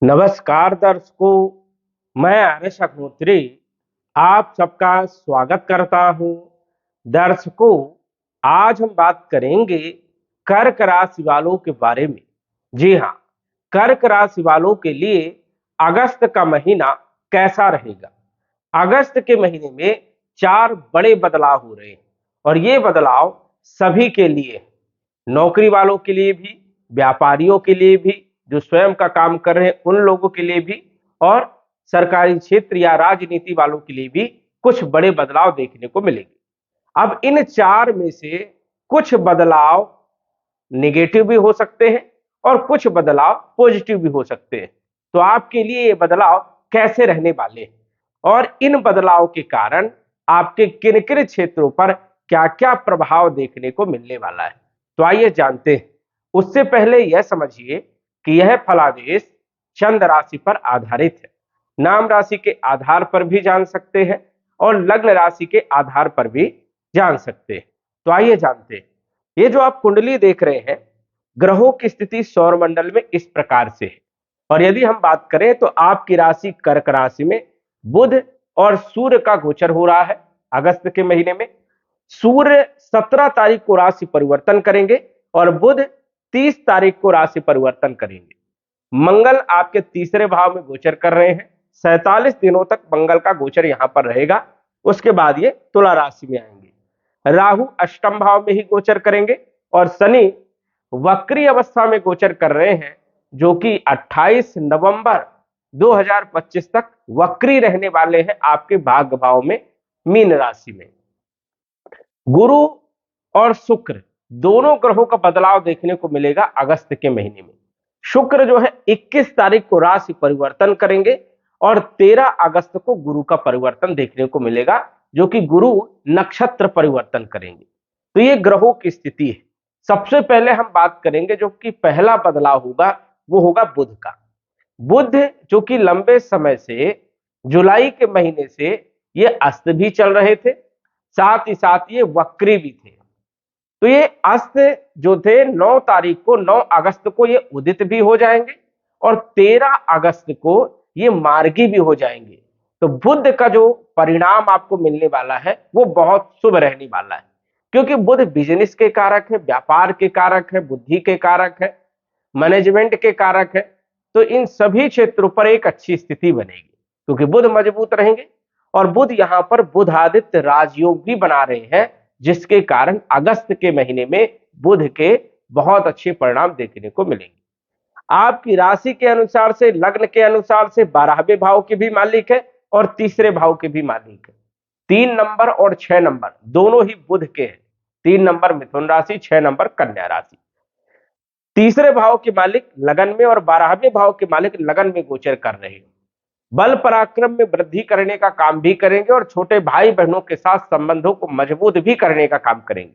नमस्कार दर्शकों, मैं आर्यश अग्निहोत्री आप सबका स्वागत करता हूं। दर्शकों, आज हम बात करेंगे कर्क राशि वालों के बारे में। जी हाँ, कर्क राशि वालों के लिए अगस्त का महीना कैसा रहेगा। अगस्त के महीने में चार बड़े बदलाव हो रहे हैं और ये बदलाव सभी के लिए हैं। नौकरी वालों के लिए भी, व्यापारियों के लिए भी, जो स्वयं का काम कर रहे हैं उन लोगों के लिए भी, और सरकारी क्षेत्र या राजनीति वालों के लिए भी कुछ बड़े बदलाव देखने को मिलेंगे। अब इन चार में से कुछ बदलाव निगेटिव भी हो सकते हैं और कुछ बदलाव पॉजिटिव भी हो सकते हैं। तो आपके लिए ये बदलाव कैसे रहने वाले हैं और इन बदलाव के कारण आपके किन किन क्षेत्रों पर क्या क्या प्रभाव देखने को मिलने वाला है, तो आइए जानते हैं। उससे पहले यह समझिए कि यह फलादेश चंद्र राशि पर आधारित है। नाम राशि के आधार पर भी जान सकते हैं और लग्न राशि के आधार पर भी जान सकते हैं। तो आइए जानते हैं। ये जो आप कुंडली देख रहे हैं, ग्रहों की स्थिति सौरमंडल में इस प्रकार से है। और यदि हम बात करें तो आपकी राशि कर्क राशि में बुध और सूर्य का गोचर हो रहा है अगस्त के महीने में। सूर्य 17 तारीख को राशि परिवर्तन करेंगे और बुध 30 तारीख को राशि परिवर्तन करेंगे। मंगल आपके तीसरे भाव में गोचर कर रहे हैं। 47 दिनों तक मंगल का गोचर यहां पर रहेगा। उसके बाद ये तुला राशि में आएंगे। राहु अष्टम भाव में ही गोचर करेंगे और शनि वक्री अवस्था में गोचर कर रहे हैं, जो कि 28 नवंबर 2025 तक वक्री रहने वाले हैं आपके भाग्य भाव में, मीन राशि में। गुरु और शुक्र दोनों ग्रहों का बदलाव देखने को मिलेगा अगस्त के महीने में। शुक्र जो है 21 तारीख को राशि परिवर्तन करेंगे और 13 अगस्त को गुरु का परिवर्तन देखने को मिलेगा, जो कि गुरु नक्षत्र परिवर्तन करेंगे। तो ये ग्रहों की स्थिति है। सबसे पहले हम बात करेंगे जो कि पहला बदलाव होगा वो होगा बुध का। बुध जो कि लंबे समय से, जुलाई के महीने से ये अस्त भी चल रहे थे, साथ ही साथ ये वक्री भी थे। तो ये अस्त जो थे 9 तारीख को, 9 अगस्त को ये उदित भी हो जाएंगे और 13 अगस्त को ये मार्गी भी हो जाएंगे। तो बुध का जो परिणाम आपको मिलने वाला है वो बहुत शुभ रहने वाला है, क्योंकि बुध बिजनेस के कारक है, व्यापार के कारक है, बुद्धि के कारक है, मैनेजमेंट के कारक है। तो इन सभी क्षेत्रों पर एक अच्छी स्थिति बनेगी क्योंकि बुध मजबूत रहेंगे। और बुध यहां पर बुधादित्य राजयोग भी बना रहे हैं, जिसके कारण अगस्त के महीने में बुध के बहुत अच्छे परिणाम देखने को मिलेंगे। आपकी राशि के अनुसार से, लग्न के अनुसार से 12वें भाव के भी मालिक है और तीसरे भाव के भी मालिक है। 3 नंबर और 6 नंबर दोनों ही बुध के हैं। 3 नंबर मिथुन राशि, 6 नंबर कन्या राशि। तीसरे भाव के मालिक लगन में और 12वें भाव के मालिक लगन में गोचर कर रहे हैं। बल पराक्रम में वृद्धि करने का काम भी करेंगे और छोटे भाई बहनों के साथ संबंधों को मजबूत भी करने का काम करेंगे।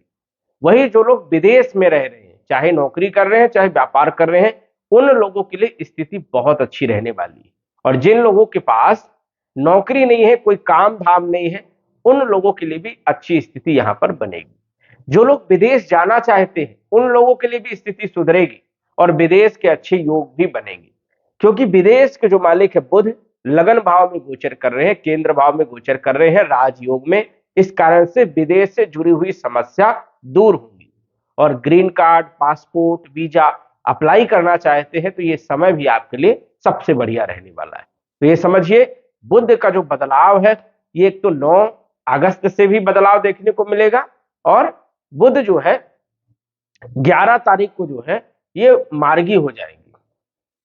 वही जो लोग विदेश में रह रहे हैं, चाहे नौकरी कर रहे हैं चाहे व्यापार कर रहे हैं, उन लोगों के लिए स्थिति बहुत अच्छी रहने वाली है। और जिन लोगों के पास नौकरी नहीं है, कोई काम धाम नहीं है, उन लोगों के लिए भी अच्छी स्थिति यहां पर बनेगी। जो लोग विदेश जाना चाहते हैं उन लोगों के लिए भी स्थिति सुधरेगी और विदेश के अच्छे योग भी बनेंगे, क्योंकि विदेश के जो मालिक है बुध लगन भाव में गोचर कर रहे हैं, केंद्र भाव में गोचर कर रहे हैं, राजयोग में। इस कारण से विदेश से जुड़ी हुई समस्या दूर होगी और green card, passport, visa apply करना चाहते हैं तो ये समय भी आपके लिए सबसे बढ़िया रहने वाला है। तो ये समझिए, बुध का जो बदलाव है ये एक तो 9 अगस्त से भी बदलाव देखने को मिलेगा और बुध जो है 11 तारीख को जो है ये मार्गी हो जाएंगे।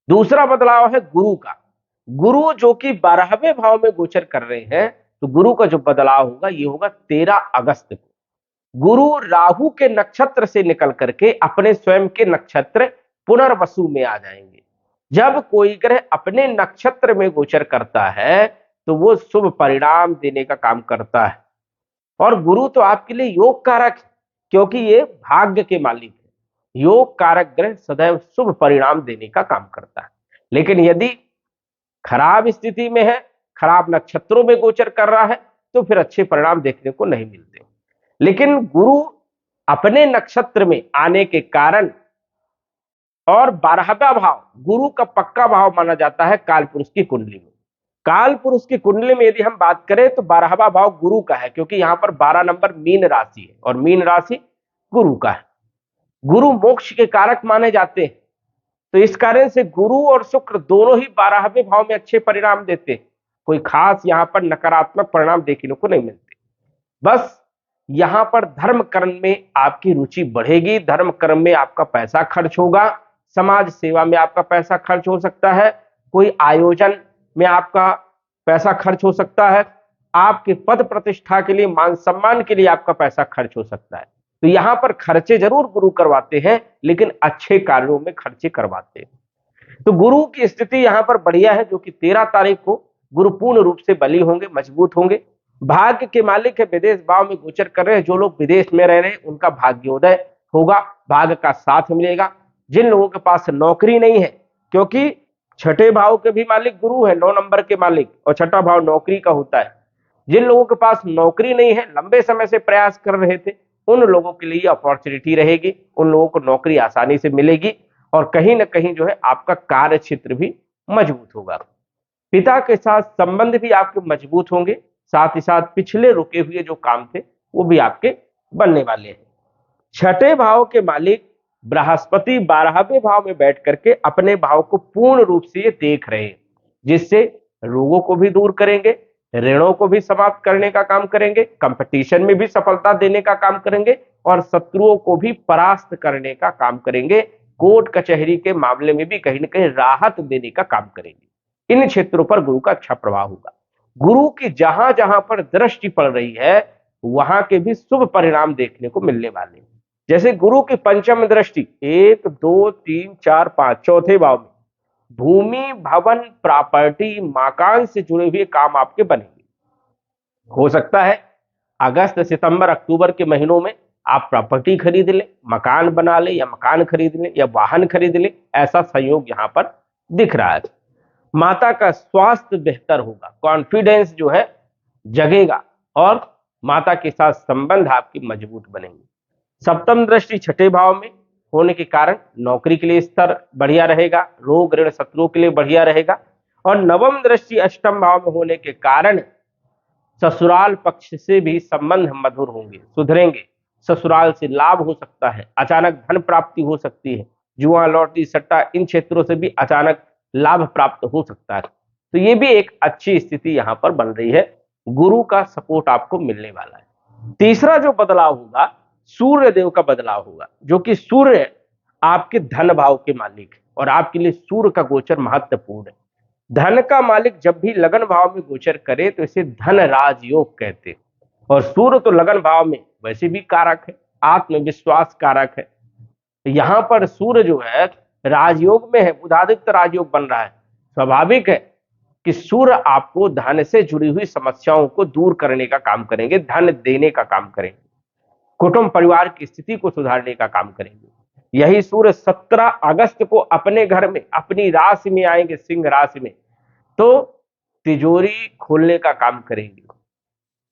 दूसरा बदलाव है गुरु का। गुरु जो कि 12वें भाव में गोचर कर रहे हैं, तो गुरु का जो बदलाव होगा ये होगा 13 अगस्त को। गुरु राहु के नक्षत्र से निकल करके अपने स्वयं के नक्षत्र पुनर्वसु में आ जाएंगे। जब कोई ग्रह अपने नक्षत्र में गोचर करता है तो वो शुभ परिणाम देने का काम करता है। और गुरु तो आपके लिए योग कारक है, क्योंकि ये भाग्य के मालिक है। योग कारक ग्रह सदैव शुभ परिणाम देने का काम करता है। लेकिन यदि खराब स्थिति में है, खराब नक्षत्रों में गोचर कर रहा है, तो फिर अच्छे परिणाम देखने को नहीं मिलते। लेकिन गुरु अपने नक्षत्र में आने के कारण और 12वां भाव गुरु का पक्का भाव माना जाता है काल पुरुष की कुंडली में। काल पुरुष की कुंडली में यदि हम बात करें तो 12वां भाव गुरु का है, क्योंकि यहां पर 12 नंबर मीन राशि है और मीन राशि गुरु का है। गुरु मोक्ष के कारक माने जाते हैं, तो इस कारण से गुरु और शुक्र दोनों ही 12वें भाव में अच्छे परिणाम देते हैं। कोई खास यहां पर नकारात्मक परिणाम देखने को नहीं मिलते। बस यहां पर धर्म कर्म में आपकी रुचि बढ़ेगी, धर्म कर्म में आपका पैसा खर्च होगा, समाज सेवा में आपका पैसा खर्च हो सकता है, कोई आयोजन में आपका पैसा खर्च हो सकता है, आपके पद प्रतिष्ठा के लिए, मान सम्मान के लिए आपका पैसा खर्च हो सकता है। तो यहां पर खर्चे जरूर गुरु करवाते हैं, लेकिन अच्छे कार्यों में खर्चे करवाते हैं। तो गुरु की स्थिति यहां पर बढ़िया है, जो कि 13 तारीख को गुरु पूर्ण रूप से बली होंगे, मजबूत होंगे। भाग्य के मालिक है, विदेश भाव में गोचर कर रहे हैं। जो लोग विदेश में रह रहे हैं उनका भाग्योदय होगा, भाग्य का साथ मिलेगा। जिन लोगों के पास नौकरी नहीं है, क्योंकि छठे भाव के भी मालिक गुरु है, 9 नंबर के मालिक, और छठा भाव नौकरी का होता है। जिन लोगों के पास नौकरी नहीं है, लंबे समय से प्रयास कर रहे थे, उन लोगों के लिए अपॉर्चुनिटी रहेगी, उन लोगों को नौकरी आसानी से मिलेगी और कहीं ना कहीं जो है आपका कार्य क्षेत्र भी मजबूत होगा। पिता के साथ संबंध भी आपके मजबूत होंगे, साथ ही साथ पिछले रुके हुए जो काम थे वो भी आपके बनने वाले हैं। छठे भाव के मालिक बृहस्पति 12वें भाव में बैठ करके अपने भाव को पूर्ण रूप से ये देख रहे हैं, जिससे रोगों को भी दूर करेंगे, ऋणों को भी समाप्त करने का काम करेंगे, कंपटीशन में भी सफलता देने का काम करेंगे और शत्रुओं को भी परास्त करने का काम करेंगे। कोर्ट कचहरी के मामले में भी कहीं ना कहीं राहत देने का काम करेंगे। इन क्षेत्रों पर गुरु का अच्छा प्रभाव होगा। गुरु की जहां जहां पर दृष्टि पड़ रही है वहां के भी शुभ परिणाम देखने को मिलने वाले हैं। जैसे गुरु की पंचम दृष्टि 1 2 3 4 5 चौथे भाव में भूमि, भवन, प्रॉपर्टी, मकान से जुड़े हुए काम आपके बनेंगे। हो सकता है अगस्त, सितंबर, अक्टूबर के महीनों में आप प्रॉपर्टी खरीद लें, मकान बना लें, या मकान खरीद लें या वाहन खरीद लें, ऐसा संयोग यहां पर दिख रहा है। माता का स्वास्थ्य बेहतर होगा, कॉन्फिडेंस जो है जगेगा और माता के साथ संबंध आपके मजबूत बनेंगे। सप्तम दृष्टि छठे भाव में होने के कारण नौकरी के लिए स्तर बढ़िया रहेगा, रोग ऋण शत्रुओं के लिए बढ़िया रहेगा। और नवम दृष्टि अष्टम भाव में होने के कारण ससुराल पक्ष से भी संबंध मधुर होंगे, सुधरेंगे, ससुराल से लाभ हो सकता है, अचानक धन प्राप्ति हो सकती है, जुआ लॉटरी सट्टा इन क्षेत्रों से भी अचानक लाभ प्राप्त हो सकता है। तो ये भी एक अच्छी स्थिति यहां पर बन रही है, गुरु का सपोर्ट आपको मिलने वाला है। तीसरा जो बदलाव होगा सूर्य देव का बदलाव होगा, जो कि सूर्य आपके धन भाव के मालिक है और आपके लिए सूर्य का गोचर महत्वपूर्ण है। धन का मालिक जब भी लगन भाव में गोचर करे तो इसे धन राजयोग कहते हैं। और सूर्य तो लगन भाव में वैसे भी कारक है, आत्मविश्वास कारक है। यहां पर सूर्य जो है राजयोग में है, बुधादित्य राजयोग बन रहा है। स्वाभाविक है कि सूर्य आपको धन से जुड़ी हुई समस्याओं को दूर करने का काम करेंगे, धन देने का काम करेंगे, कुटुंब परिवार की स्थिति को सुधारने का काम करेंगे। यही सूर्य 17 अगस्त को अपने घर में, अपनी राशि में आएंगे, सिंह राशि में, तो तिजोरी खोलने का काम करेंगे,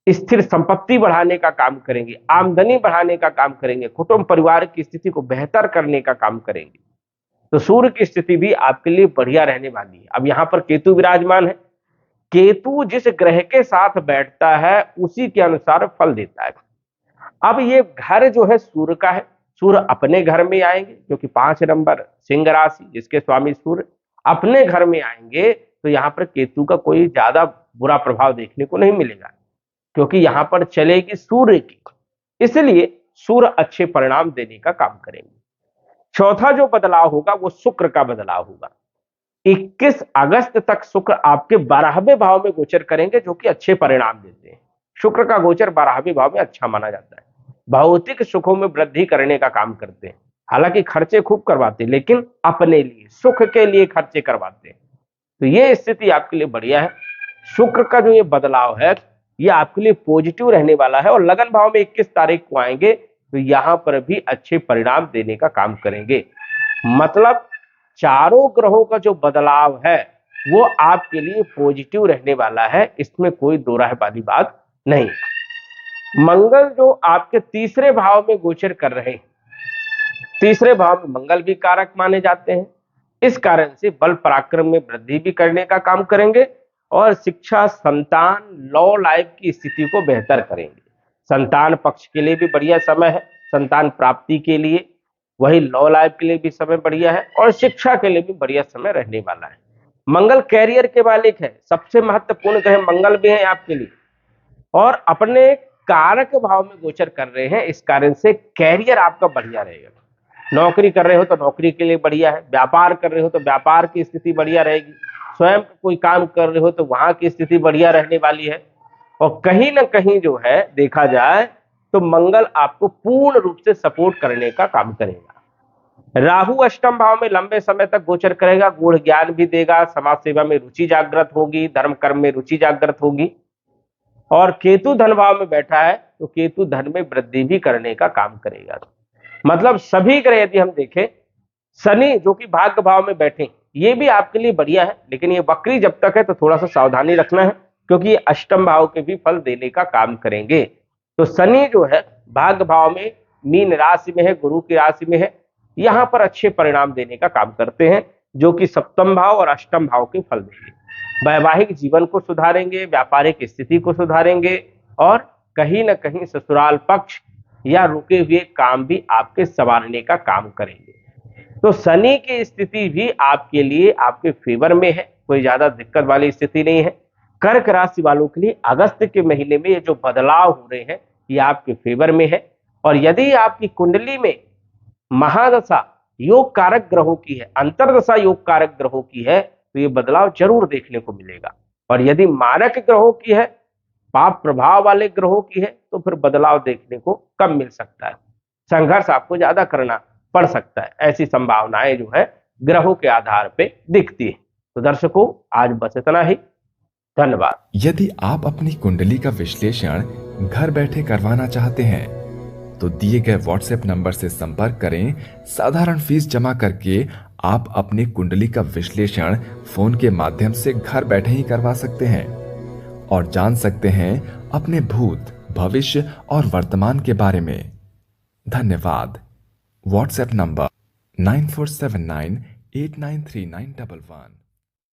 स्थिर संपत्ति बढ़ाने का काम करेंगे, आमदनी बढ़ाने का काम करेंगे, कुटुंब परिवार की स्थिति को बेहतर करने का काम करेंगे। तो सूर्य की स्थिति भी आपके लिए बढ़िया रहने वाली है। अब यहां पर केतु विराजमान है, केतु जिस ग्रह के साथ बैठता है उसी के अनुसार फल देता है। अब ये घर जो है सूर्य का है, सूर्य अपने घर में आएंगे, क्योंकि 5 नंबर सिंह राशि जिसके स्वामी सूर्य अपने घर में आएंगे, तो यहां पर केतु का कोई ज्यादा बुरा प्रभाव देखने को नहीं मिलेगा, क्योंकि यहां पर चलेगी सूर्य की, इसलिए सूर्य अच्छे परिणाम देने का काम करेंगे। चौथा जो बदलाव होगा वो शुक्र का बदलाव होगा। 21 अगस्त तक शुक्र आपके 12वें भाव में गोचर करेंगे, जो कि अच्छे परिणाम देते हैं। शुक्र का गोचर 12वें भाव में अच्छा माना जाता है, भौतिक सुखों में वृद्धि करने का काम करते हैं। हालांकि खर्चे खूब करवाते हैं, लेकिन अपने लिए, सुख के लिए खर्चे करवाते हैं। तो ये स्थिति आपके लिए बढ़िया है। शुक्र का जो ये बदलाव है ये आपके लिए पॉजिटिव रहने वाला है और लगन भाव में 21 तारीख को आएंगे तो यहां पर भी अच्छे परिणाम देने का काम करेंगे। मतलब चारों ग्रहों का जो बदलाव है वो आपके लिए पॉजिटिव रहने वाला है, इसमें कोई दो राय वाली बात नहीं। मंगल जो आपके तीसरे भाव में गोचर कर रहे हैं, तीसरे भाव में मंगल भी कारक माने जाते हैं। इस कारण से बल पराक्रम में वृद्धि भी करने का काम करेंगे और शिक्षा, संतान, लव लाइफ की स्थिति को बेहतर करेंगे। संतान पक्ष के लिए भी बढ़िया समय है, संतान प्राप्ति के लिए, वही लव लाइफ के लिए भी समय बढ़िया है और शिक्षा के लिए भी बढ़िया समय रहने वाला है। मंगल कैरियर के मालिक है, सबसे महत्वपूर्ण ग्रह मंगल भी है आपके लिए और अपने कारक भाव में गोचर कर रहे हैं। इस कारण से कैरियर आपका बढ़िया रहेगा। नौकरी कर रहे हो तो नौकरी के लिए बढ़िया है, व्यापार कर रहे हो तो व्यापार की स्थिति बढ़िया रहेगी, स्वयं कोई काम कर रहे हो तो वहां की स्थिति बढ़िया रहने वाली है। और कहीं ना कहीं जो है देखा जाए तो मंगल आपको पूर्ण रूप से सपोर्ट करने का काम करेगा। राहु अष्टम भाव में लंबे समय तक गोचर करेगा, गूढ़ ज्ञान भी देगा, समाज सेवा में रुचि जागृत होगी, धर्म कर्म में रुचि जागृत होगी। और केतु धन भाव में बैठा है तो केतु धन में वृद्धि भी करने का काम करेगा। मतलब सभी ग्रह यदि हम देखें, शनि जो कि भाग्य भाव में बैठे ये भी आपके लिए बढ़िया है, लेकिन ये वक्री जब तक है तो थोड़ा सा सावधानी रखना है, क्योंकि ये अष्टम भाव के भी फल देने का काम करेंगे। तो शनि जो है भाग्य भाव में मीन राशि में है, गुरु की राशि में है, यहां पर अच्छे परिणाम देने का काम करते हैं, जो कि सप्तम भाव और अष्टम भाव के फल देंगे। वैवाहिक जीवन को सुधारेंगे, व्यापारिक स्थिति को सुधारेंगे और कहीं ना कहीं ससुराल पक्ष या रुके हुए काम भी आपके संवारने का काम करेंगे। तो शनि की स्थिति भी आपके लिए आपके फेवर में है, कोई ज्यादा दिक्कत वाली स्थिति नहीं है। कर्क राशि वालों के लिए अगस्त के महीने में ये जो बदलाव हो रहे हैं ये आपके फेवर में है। और यदि आपकी कुंडली में महादशा योग कारक ग्रहों की है, अंतरदशा योग कारक ग्रहों की है, तो ये बदलाव जरूर देखने को मिलेगा। और यदि मारक ग्रहों की है, पाप प्रभाव वाले ग्रहों की है, तो फिर बदलाव देखने को कम मिल सकता है, संघर्ष आपको ज्यादा करना पड़ सकता है। ऐसी संभावनाएं जो है ग्रहों के आधार पे दिखती है। तो दर्शकों आज बस इतना ही, धन्यवाद। यदि आप अपनी कुंडली का विश्लेषण घर बैठे करवाना चाहते हैं तो दिए गए व्हाट्सएप नंबर से संपर्क करें। साधारण फीस जमा करके आप अपनी कुंडली का विश्लेषण फोन के माध्यम से घर बैठे ही करवा सकते हैं और जान सकते हैं अपने भूत, भविष्य और वर्तमान के बारे में। धन्यवाद। WhatsApp number 9479893911।